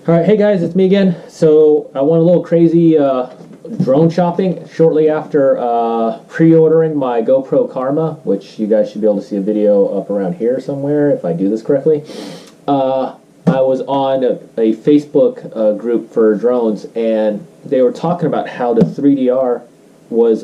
Alright, hey guys, it's me again. So I went a little crazy drone shopping shortly after pre-ordering my GoPro Karma, which you guys should be able to see a video up around here somewhere if I do this correctly. I was on a Facebook group for drones, and they were talking about how the 3DR was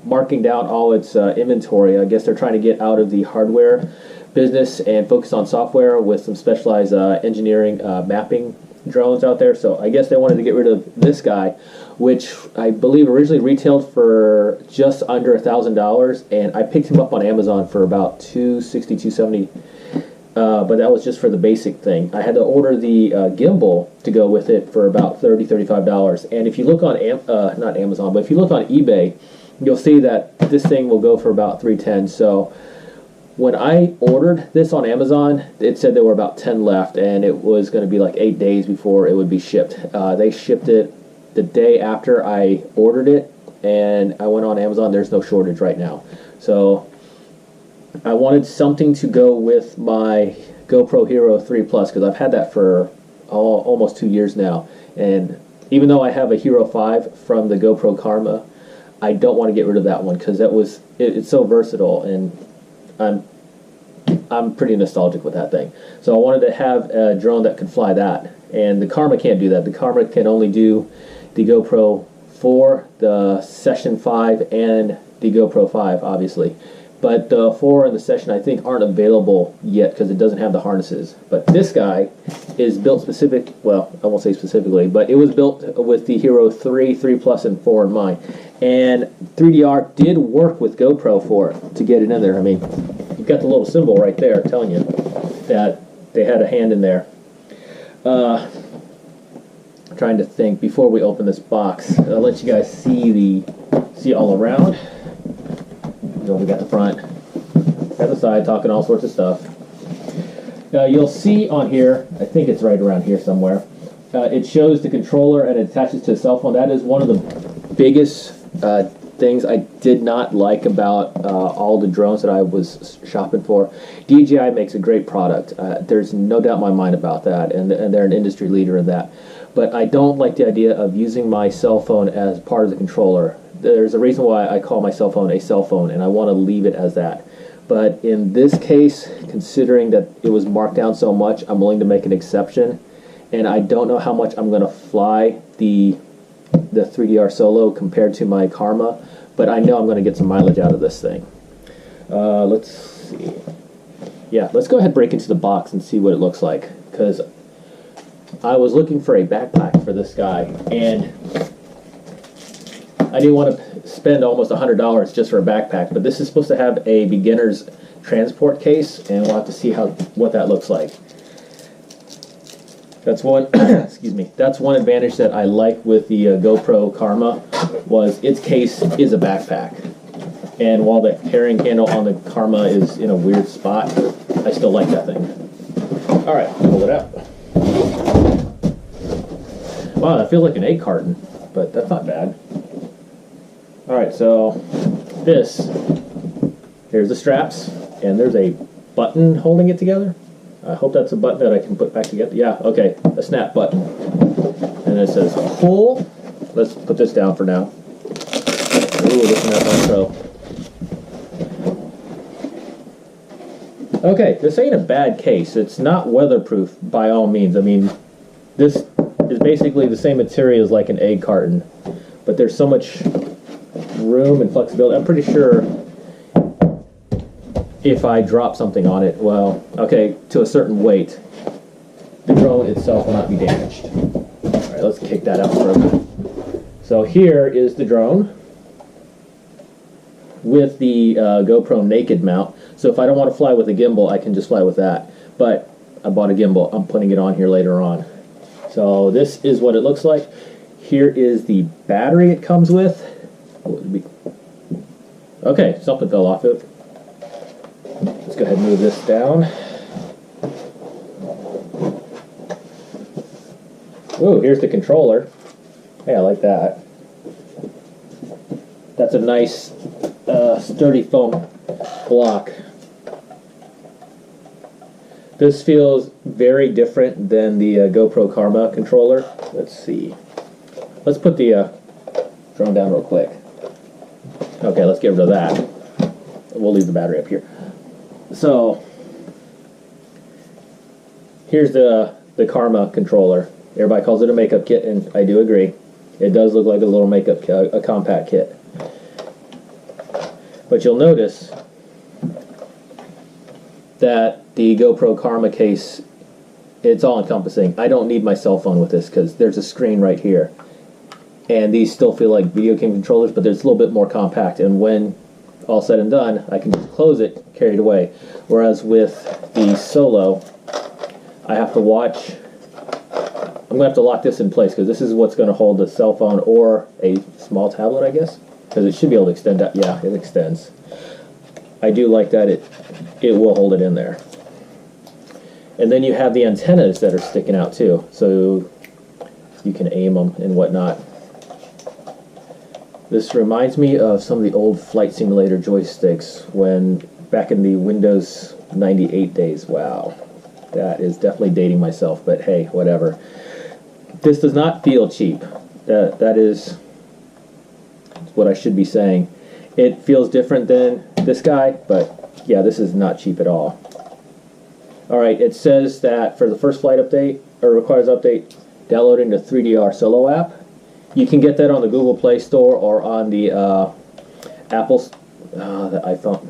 marking down all its inventory. I guess they're trying to get out of the hardware business and focus on software with some specialized engineering mapping drones out there. So I guess they wanted to get rid of this guy, which I believe originally retailed for just under $1,000, and I picked him up on Amazon for about $260, $270. But that was just for the basic thing. I had to order the gimbal to go with it for about $30, $35. And if you look on not Amazon, but if you look on eBay, you'll see that this thing will go for about $310. So when I ordered this on Amazon, it said there were about 10 left, and it was going to be like 8 days before it would be shipped. They shipped it the day after I ordered it, and I went on Amazon. There's no shortage right now. So I wanted something to go with my GoPro Hero 3 Plus, because I've had that for almost 2 years now. And even though I have a Hero 5 from the GoPro Karma, I don't want to get rid of that one because it's so versatile, and I'm pretty nostalgic with that thing. So I wanted to have a drone that could fly that, and the Karma can't do that. The Karma can only do the GoPro 4, the Session 5, and the GoPro 5, obviously. But the 4 and the Session, I think, aren't available yet because it doesn't have the harnesses. But this guy is built well, I won't say specifically, but it was built with the Hero 3, 3 Plus, and 4 in mind. And 3DR did work with GoPro for it to get it in there. I mean, you've got the little symbol right there telling you that they had a hand in there. I'm trying to think before we open this box. I'll let you guys see all around. We got the front, got the side, talking all sorts of stuff. You'll see on here, I think it's right around here somewhere, it shows the controller and it attaches to a cell phone. That is one of the biggest things I did not like about all the drones that I was shopping for. DJI makes a great product. There's no doubt in my mind about that, and they're an industry leader in that. But I don't like the idea of using my cell phone as part of the controller. There's a reason why I call my cell phone a cell phone, and I want to leave it as that. But in this case, considering that it was marked down so much, I'm willing to make an exception. And I don't know how much I'm going to fly the 3DR Solo compared to my Karma, but I know I'm going to get some mileage out of this thing. Let's see. Yeah, let's go ahead and break into the box and see what it looks like, because I was looking for a backpack for this guy, and I didn't want to spend almost $100 just for a backpack, but this is supposed to have a beginner's transport case, and we'll have to see what that looks like. That's one excuse me. That's one advantage that I like with the GoPro Karma, was its case is a backpack. And while the carrying handle on the Karma is in a weird spot, I still like that thing. All right, pull it out. Wow, that feels like an egg carton, but that's not bad. Alright, so here's the straps, and there's a button holding it together. I hope that's a button that I can put back together. Yeah, okay, a snap button. And it says pull. Let's put this down for now. Ooh, listen to that intro. Okay, this ain't a bad case. It's not weatherproof by all means. I mean, this is basically the same material as like an egg carton, but there's so much room and flexibility. I'm pretty sure if I drop something on it, well, okay, to a certain weight, the drone itself will not be damaged. All right, let's kick that out for a minute. So here is the drone with the GoPro naked mount. So if I don't want to fly with a gimbal, I can just fly with that. But I bought a gimbal. I'm putting it on here later on. So this is what it looks like. Here is the battery it comes with. Okay, something fell off it. Let's go ahead and move this down. Ooh, here's the controller. Hey, I like that. That's a nice sturdy foam block. This feels very different than the GoPro Karma controller. Let's see. Let's put the drone down real quick. Okay, let's get rid of that. We'll leave the battery up here. So, here's the Karma controller. Everybody calls it a makeup kit, and I do agree. It does look like a little makeup kit, a compact kit. But you'll notice that the GoPro Karma case, it's all encompassing. I don't need my cell phone with this because there's a screen right here. And these still feel like video game controllers, but it's a little bit more compact. And when all said and done, I can just close it, carry it away. Whereas with the Solo, I have to watch. I'm going to have to lock this in place because this is what's going to hold the cell phone or a small tablet, I guess. Because it should be able to extend that. Yeah, it extends. I do like that it will hold it in there. And then you have the antennas that are sticking out too, so you can aim them and whatnot. This reminds me of some of the old flight simulator joysticks when back in the Windows 98 days. Wow, that is definitely dating myself, but hey, whatever. This does not feel cheap. That is what I should be saying. It feels different than this guy, but yeah, this is not cheap at all. Alright, it says that for the first flight update, or requires update, downloading the 3DR Solo app. You can get that on the Google Play Store or on the Apple's, the iPhone,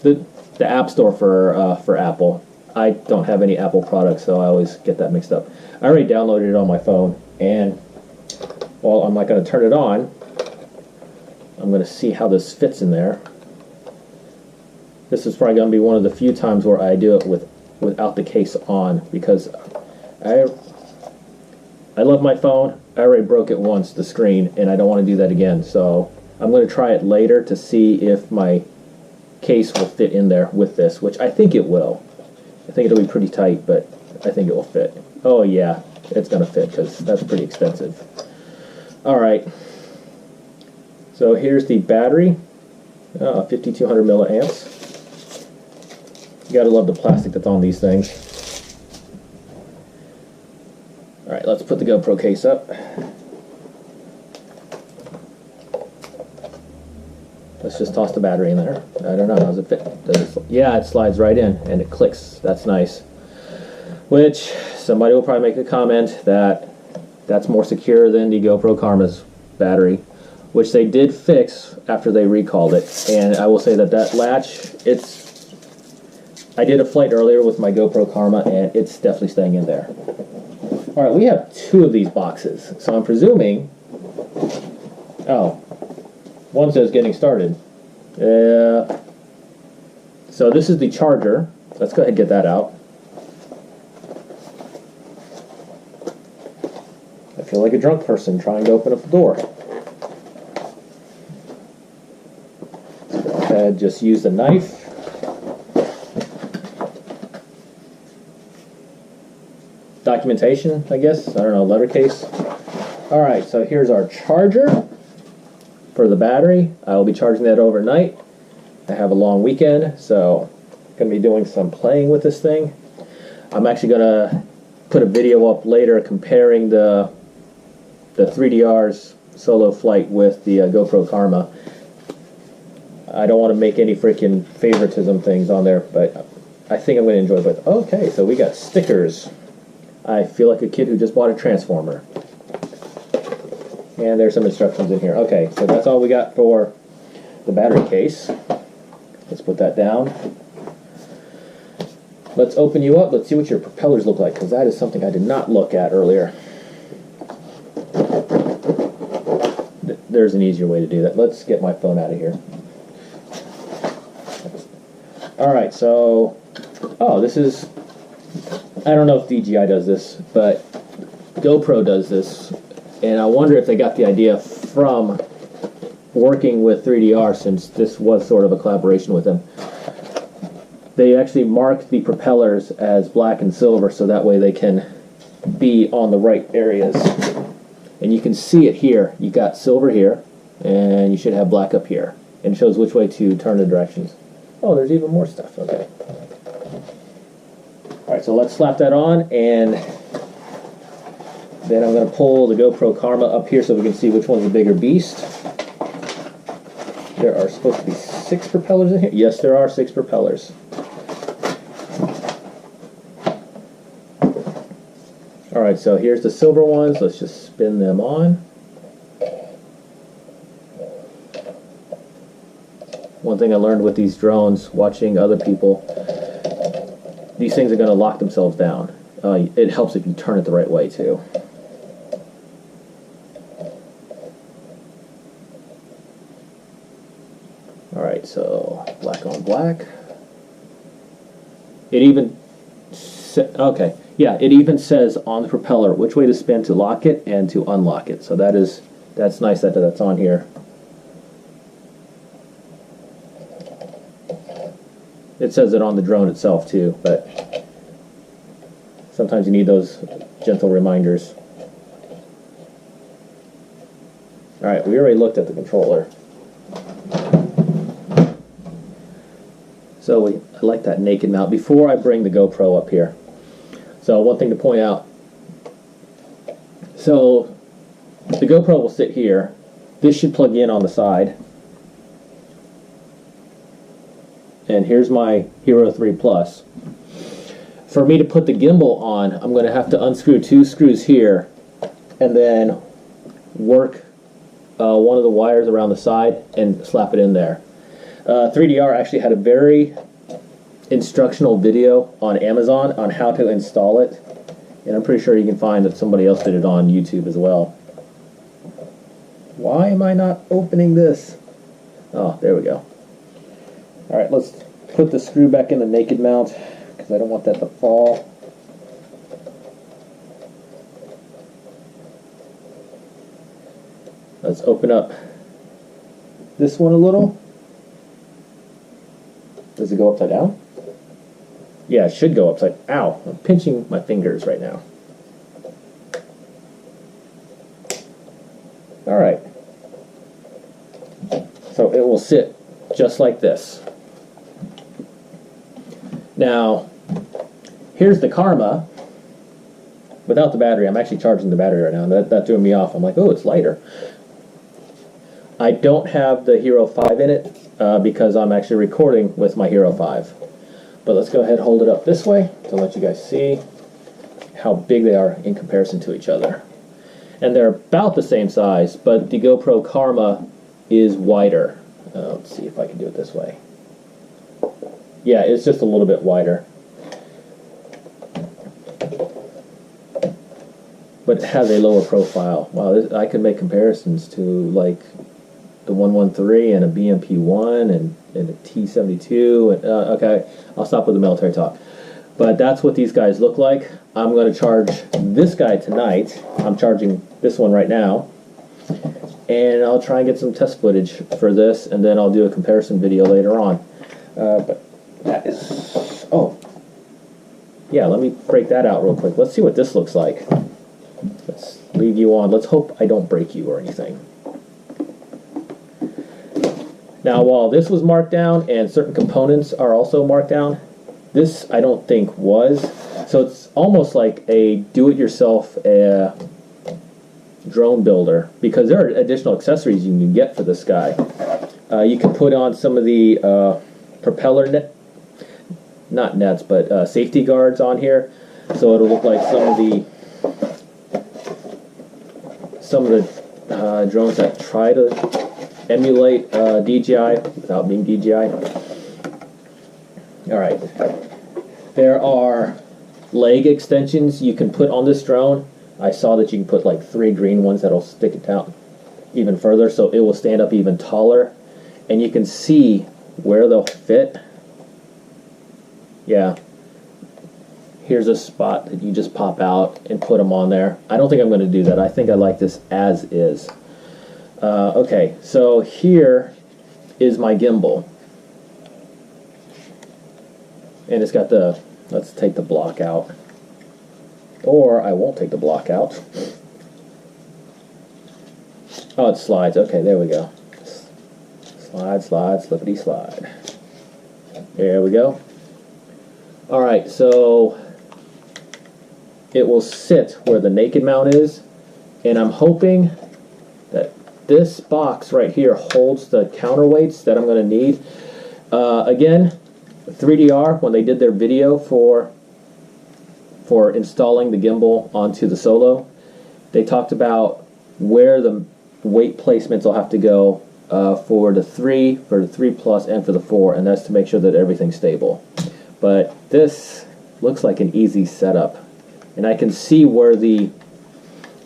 the App Store for Apple. I don't have any Apple products, so I always get that mixed up. I already downloaded it on my phone, and well, I'm not going to turn it on. I'm going to see how this fits in there. This is probably going to be one of the few times where I do it without the case on, because I love my phone. I already broke it once, the screen, and I don't want to do that again. So I'm going to try it later to see if my case will fit in there with this, which I think it will. I think it'll be pretty tight, but I think it will fit. Oh yeah, it's going to fit because that's pretty expensive. Alright, so here's the battery, 5200 milliamps. You gotta love the plastic that's on these things. Alright, let's put the GoPro case up. Let's just toss the battery in there. I don't know, does it fit? Does it, yeah, it slides right in and it clicks. That's nice. Which, somebody will probably make a comment that that's more secure than the GoPro Karma's battery, which they did fix after they recalled it. And I will say that that latch, I did a flight earlier with my GoPro Karma, and it's definitely staying in there. Alright, we have 2 of these boxes, so I'm presuming... Oh, one says getting started. So this is the charger. Let's go ahead and get that out. I feel like a drunk person trying to open up the door. Let's go ahead, just use the knife. Documentation, I guess. I don't know, letter case. Alright, so here's our charger for the battery. I will be charging that overnight. I have a long weekend, so I'm going to be doing some playing with this thing. I'm actually going to put a video up later comparing the 3DR's solo flight with the GoPro Karma. I don't want to make any freaking favoritism things on there, but I think I'm going to enjoy both. Okay, so we got stickers. I feel like a kid who just bought a Transformer. And there's some instructions in here. Okay, so that's all we got for the battery case. Let's put that down. Let's open you up. Let's see what your propellers look like, because that is something I did not look at earlier. There's an easier way to do that. Let's get my phone out of here. Alright, so... Oh, this is... I don't know if DJI does this, but GoPro does this, and I wonder if they got the idea from working with 3DR, since this was sort of a collaboration with them. They actually mark the propellers as black and silver, so that way they can be on the right areas. And you can see it here. You got silver here, and you should have black up here. And it shows which way to turn the directions. Oh, there's even more stuff. Okay. Alright, so let's slap that on, and then I'm going to pull the GoPro Karma up here so we can see which one's the bigger beast. There are supposed to be 6 propellers in here. Yes, there are 6 propellers. Alright, so here's the silver ones. Let's just spin them on. One thing I learned with these drones, watching other people, these things are going to lock themselves down. It helps if you turn it the right way too. Alright, so black on black. It even it even says on the propeller which way to spin to lock it and to unlock it. So that's nice that that's on here. It says it on the drone itself too, but sometimes you need those gentle reminders. Alright, we already looked at the controller. So I like that naked mount. Before I bring the GoPro up here, so one thing to point out, so the GoPro will sit here. This should plug in on the side. And here's my Hero 3 Plus. For me to put the gimbal on, I'm going to have to unscrew 2 screws here and then work one of the wires around the side and slap it in there. 3DR actually had a very instructional video on Amazon on how to install it, and I'm pretty sure you can find that somebody else did it on YouTube as well. Why am I not opening this? Oh, there we go. Alright, let's put the screw back in the naked mount because I don't want that to fall. Let's open up this one a little. Does it go upside down? Yeah, it should go upside. Ow, I'm pinching my fingers right now. Alright. So it will sit just like this. Now, here's the Karma without the battery. I'm actually charging the battery right now, and that threw me off. I'm like, oh, it's lighter. I don't have the Hero 5 in it because I'm actually recording with my Hero 5. But let's go ahead and hold it up this way to let you guys see how big they are in comparison to each other. And they're about the same size, but the GoPro Karma is wider. Let's see if I can do it this way. Yeah, it's just a little bit wider. But it has a lower profile. Wow, I can make comparisons to like the 113 and a BMP-1 and a T-72. And, okay, I'll stop with the military talk. But that's what these guys look like. I'm going to charge this guy tonight. I'm charging this one right now. And I'll try and get some test footage for this, and then I'll do a comparison video later on. But that is... Oh. Yeah, let me break that out real quick. Let's see what this looks like. Let's leave you on. Let's hope I don't break you or anything. Now, while this was marked down and certain components are also marked down, this I don't think was. So it's almost like a do-it-yourself drone builder, because there are additional accessories you can get for this guy. You can put on some of the propeller net, not nets, but safety guards on here, so it'll look like some of the drones that try to emulate DJI without being DJI. Alright, there are leg extensions you can put on this drone. I saw that you can put like 3 green ones that'll stick it down even further, so it will stand up even taller, and you can see where they'll fit. Yeah, here's a spot that you just pop out and put them on there. I don't think I'm going to do that. I think I like this as is. Okay, so here is my gimbal, and it's got the, let's take the block out, or I won't take the block out. Oh, it slides. Okay, there we go. Slide, slide, slippity slide. There we go. Alright, so it will sit where the naked mount is, and I'm hoping that this box right here holds the counterweights that I'm going to need. Again, 3DR, when they did their video for installing the gimbal onto the Solo, they talked about where the weight placements will have to go for the 3 Plus, and for the 4, and that's to make sure that everything's stable. But this looks like an easy setup, and I can see where the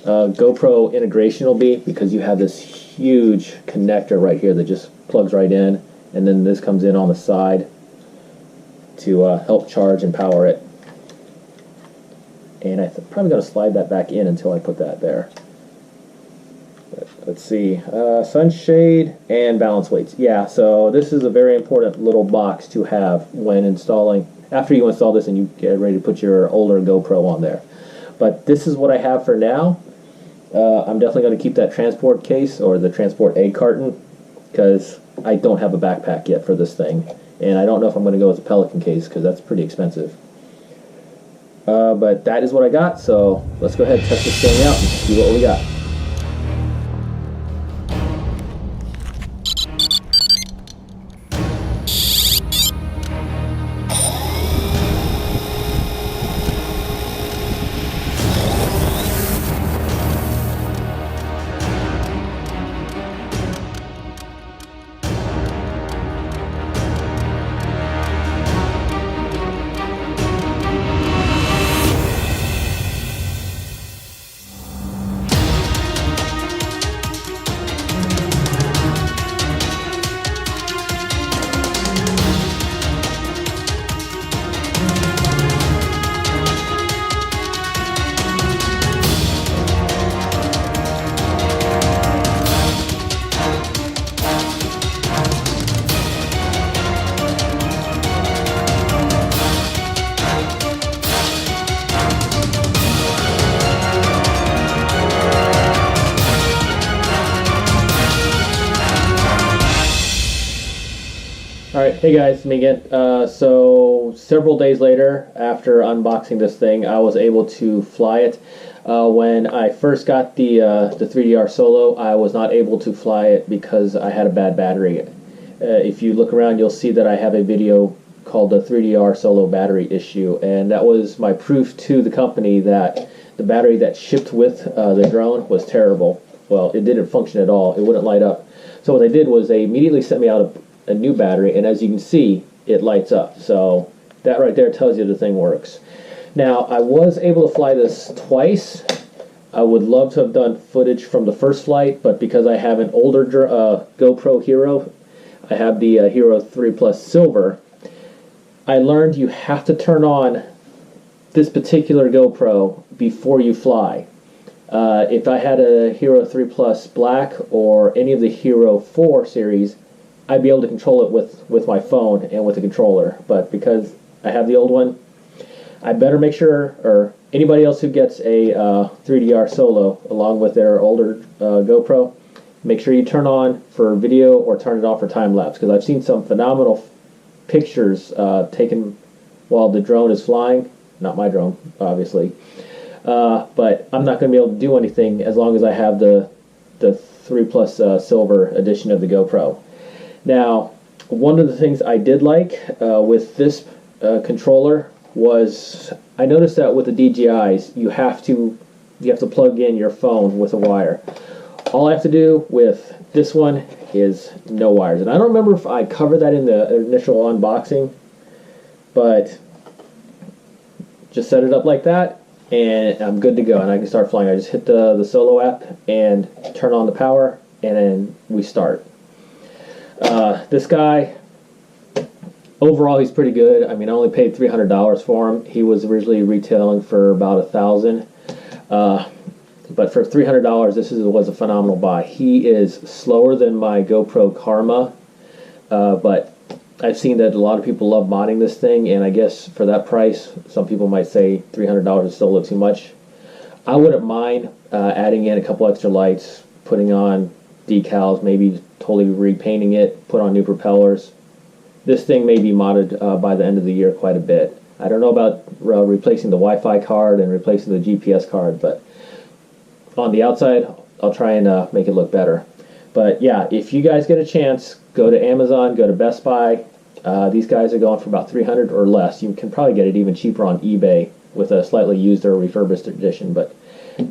GoPro integration will be, because you have this huge connector right here that just plugs right in, and then this comes in on the side to help charge and power it. And I'm probably going to slide that back in until I put that there. But let's see, sunshade and balance weights. Yeah, so this is a very important little box to have when installing, after you install this and you get ready to put your older GoPro on there. But this is what I have for now. I'm definitely going to keep that transport case, or the transport egg carton, because I don't have a backpack yet for this thing. And I don't know if I'm going to go with a Pelican case, because that's pretty expensive. But that is what I got, so let's go ahead and test this thing out and see what we got. Alright, hey guys, me again. So several days later, after unboxing this thing, I was able to fly it. When I first got the 3DR Solo, I was not able to fly it because I had a bad battery. If you look around, you'll see that I have a video called the 3DR Solo battery issue, and that was my proof to the company that the battery that shipped with the drone was terrible. Well, it didn't function at all. It wouldn't light up. So what they did was they immediately sent me out a new battery, and as you can see, it lights up. So that right there tells you the thing works. Now, I was able to fly this twice. I would love to have done footage from the first flight, but because I have an older GoPro Hero, I have the Hero 3 Plus Silver, I learned you have to turn on this particular GoPro before you fly. If I had a Hero 3 Plus Black or any of the Hero 4 series, I'd be able to control it with my phone and with the controller. But because I have the old one, I better make sure, or anybody else who gets a 3DR Solo along with their older GoPro, make sure you turn on for video or turn it off for time-lapse, because I've seen some phenomenal pictures taken while the drone is flying. Not my drone, obviously. But I'm not going to be able to do anything as long as I have the 3 Plus Silver edition of the GoPro. Now, one of the things I did like with this controller was, I noticed that with the DJIs, you have to plug in your phone with a wire. All I have to do with this one is no wires. And I don't remember if I covered that in the initial unboxing, but just set it up like that, and I'm good to go, and I can start flying. I just hit the Solo app and turn on the power, and then we start. This guy, overall, he's pretty good. I mean, I only paid $300 for him. He was originally retailing for about $1,000. But for $300, this was a phenomenal buy. He is slower than my GoPro Karma, but I've seen that a lot of people love modding this thing, and I guess for that price, some people might say $300 is still a little too much. I wouldn't mind adding in a couple extra lights, putting on decals, maybe totally repainting it, put on new propellers. This thing may be modded by the end of the year quite a bit. I don't know about replacing the Wi-Fi card and replacing the GPS card, but on the outside, I'll try and make it look better. But yeah, if you guys get a chance, go to Amazon, go to Best Buy. These guys are going for about $300 or less. You can probably get it even cheaper on eBay with a slightly used or refurbished edition. But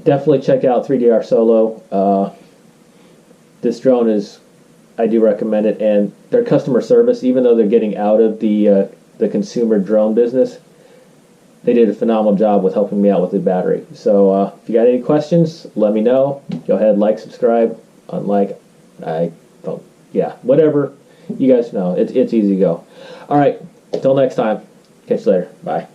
definitely check out 3DR Solo. This drone is, I do recommend it, and their customer service, even though they're getting out of the consumer drone business, they did a phenomenal job with helping me out with the battery. So if you got any questions, let me know. Go ahead, like, subscribe, unlike, whatever. You guys know, it's easy to go. All right, until next time, catch you later. Bye.